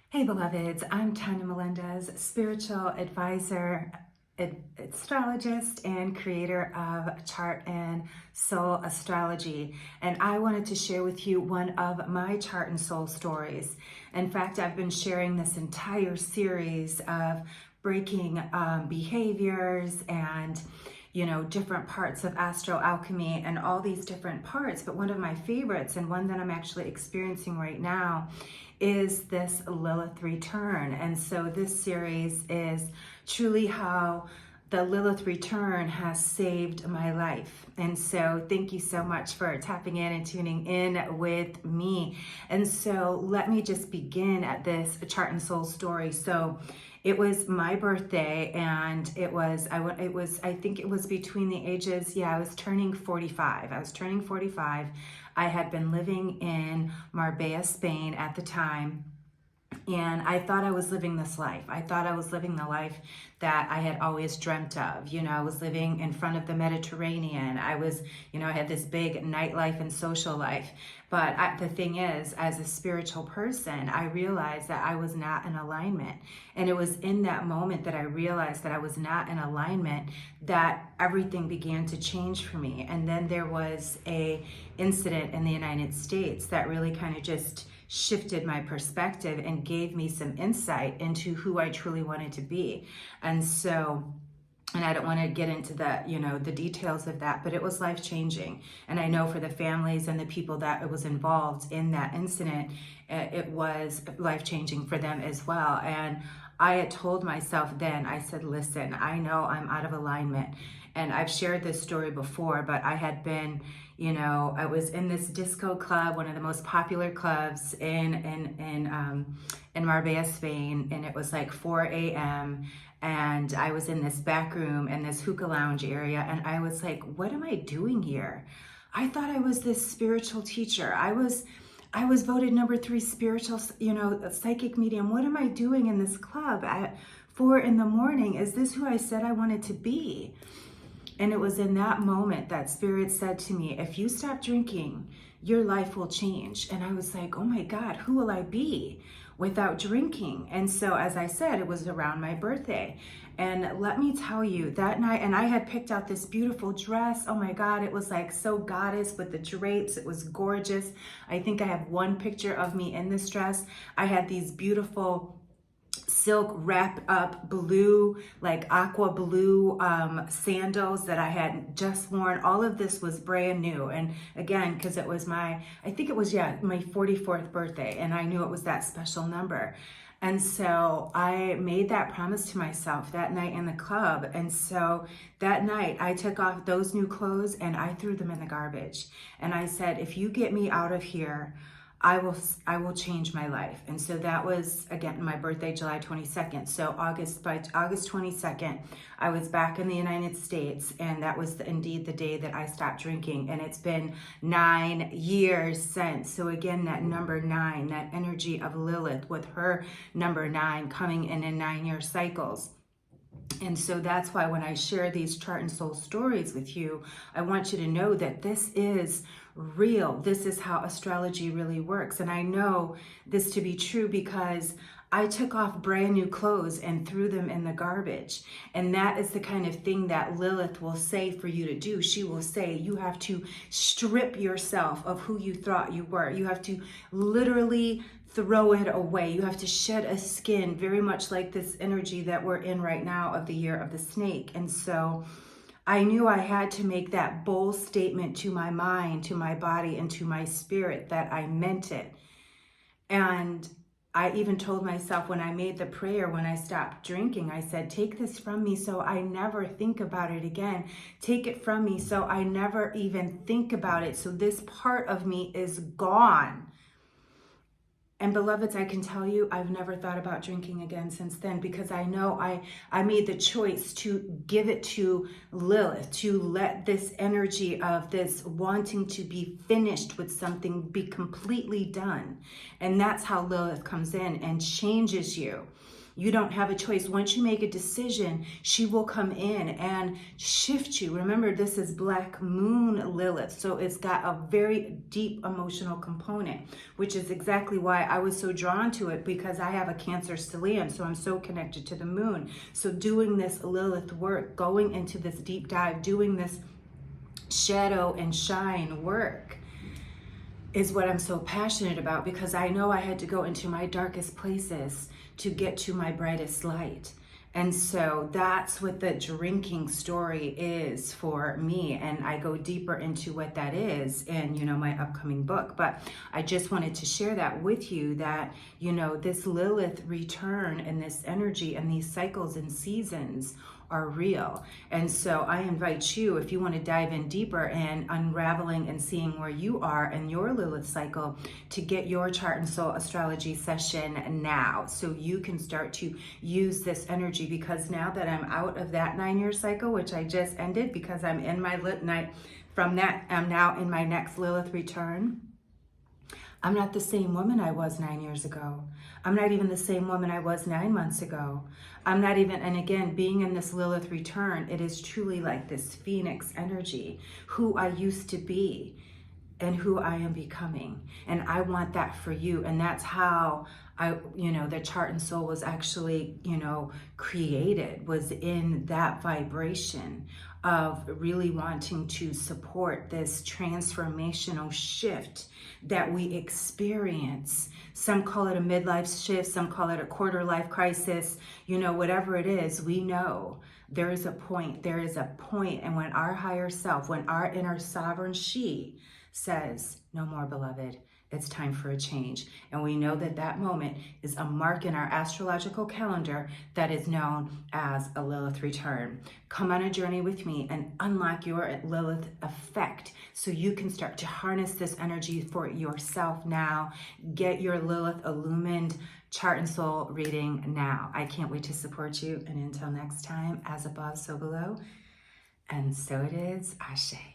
Hey beloveds, I'm Tanya Melendez, spiritual advisor, astrologist, and creator of Chart and Soul Astrology. And I wanted to share with you one of my chart and soul stories. In fact, I've been sharing this entire series of breaking behaviors and different parts of Astro Alchemy and all these different parts. But one of my favorites, and one that I'm actually experiencing right now, is this Lilith return. And so this series is truly how the Lilith return has saved my life. And so thank you so much for tapping in and tuning in with me. And so let me just begin at this chart and soul story. So it was my birthday, and I think it was between the ages, I was turning 45. I had been living in Marbella, Spain at the time. And I thought I was living this life. I thought I was living the life that I had always dreamt of. I was living in front of the Mediterranean. I had this big nightlife and social life. But the thing is, as a spiritual person, I realized that I was not in alignment. And it was in that moment that I realized that I was not in alignment that everything began to change for me. And then there was a incident in the United States that really kind of just shifted my perspective and gave me some insight into who I truly wanted to be. And I don't want to get into the details of that, but it was life-changing. And I know for the families and the people that it was involved in that incident, it was life-changing for them as well. And I had told myself then, I said, listen, I know I'm out of alignment. And I've shared this story before, but I had been, I was in this disco club, one of the most popular clubs in Marbella, Spain, and it was like 4 a.m. And I was in this back room in this hookah lounge area, and I was like, what am I doing here? I thought I was this spiritual teacher. I was voted number 3 spiritual, psychic medium. What am I doing in this club at 4 in the morning? Is this who I said I wanted to be? And it was in that moment that Spirit said to me, if you stop drinking, your life will change. And I was like, oh my God, who will I be without drinking? And so, as I said, it was around my birthday. And let me tell you, that night, and I had picked out this beautiful dress. Oh my God, it was like so goddess with the drapes. It was gorgeous. I think I have one picture of me in this dress. I had these beautiful silk wrap up blue, like aqua blue sandals that I had just worn. All of this was brand new. And again, because it was my 44th birthday, and I knew it was that special number. And so I made that promise to myself that night in the club. And so that night I took off those new clothes and I threw them in the garbage. And I said, if you get me out of here, I will change my life. And so that was, again, my birthday, July 22nd. So by August 22nd, I was back in the United States, and that was indeed the day that I stopped drinking. And it's been 9 years since. So again, that number 9, that energy of Lilith with her number 9 coming in 9-year cycles. And so that's why when I share these chart and soul stories with you, I want you to know that this is real. This is how astrology really works. And I know this to be true because I took off brand new clothes and threw them in the garbage. And that is the kind of thing that Lilith will say for you to do. She will say, you have to strip yourself of who you thought you were. You have to literally throw it away. You have to shed a skin, very much like this energy that we're in right now of the year of the snake. And so I knew I had to make that bold statement to my mind, to my body, and to my spirit that I meant it. And I even told myself when I made the prayer, when I stopped drinking, I said, take this from me so I never think about it again. Take it from me so I never even think about it. So this part of me is gone. And beloveds, I can tell you, I've never thought about drinking again since then, because I know I made the choice to give it to Lilith, to let this energy of this wanting to be finished with something be completely done. And that's how Lilith comes in and changes you. You don't have a choice. Once you make a decision, she will come in and shift you. Remember, this is Black Moon Lilith, so it's got a very deep emotional component, which is exactly why I was so drawn to it, because I have a Cancer stellium, so I'm so connected to the moon. So doing this Lilith work, going into this deep dive, doing this shadow and shine work is what I'm so passionate about, because I know I had to go into my darkest places to get to my brightest light. And so that's what the drinking story is for me. And I go deeper into what that is in, you know, my upcoming book. But I just wanted to share that with you, that, you know, this Lilith return and this energy and these cycles and seasons are real. And so I invite you, if you want to dive in deeper and unraveling and seeing where you are in your Lilith cycle, to get your chart and soul astrology session now, so you can start to use this energy. Because now that I'm out of that 9-year cycle, which I just ended, because I'm in my from that, I'm now in my next Lilith return. I'm not the same woman I was 9 years ago. I'm not even the same woman I was 9 months ago. I'm not even, and again, being in this Lilith return, it is truly like this Phoenix energy, who I used to be and who I am becoming. And I want that for you. And that's how the chart and soul was actually, created, was in that vibration of really wanting to support this transformational shift that we experience. Some call it a midlife shift, some call it a quarter life crisis, whatever it is, we know there is a point, and when our higher self, when our inner sovereign she says, no more, beloved, it's time for a change. And we know that that moment is a mark in our astrological calendar that is known as a Lilith return. Come on a journey with me and unlock your Lilith effect so you can start to harness this energy for yourself now. Get your Lilith illumined chart and soul reading now. I can't wait to support you. And until next time, as above, so below. And so it is. Ashe.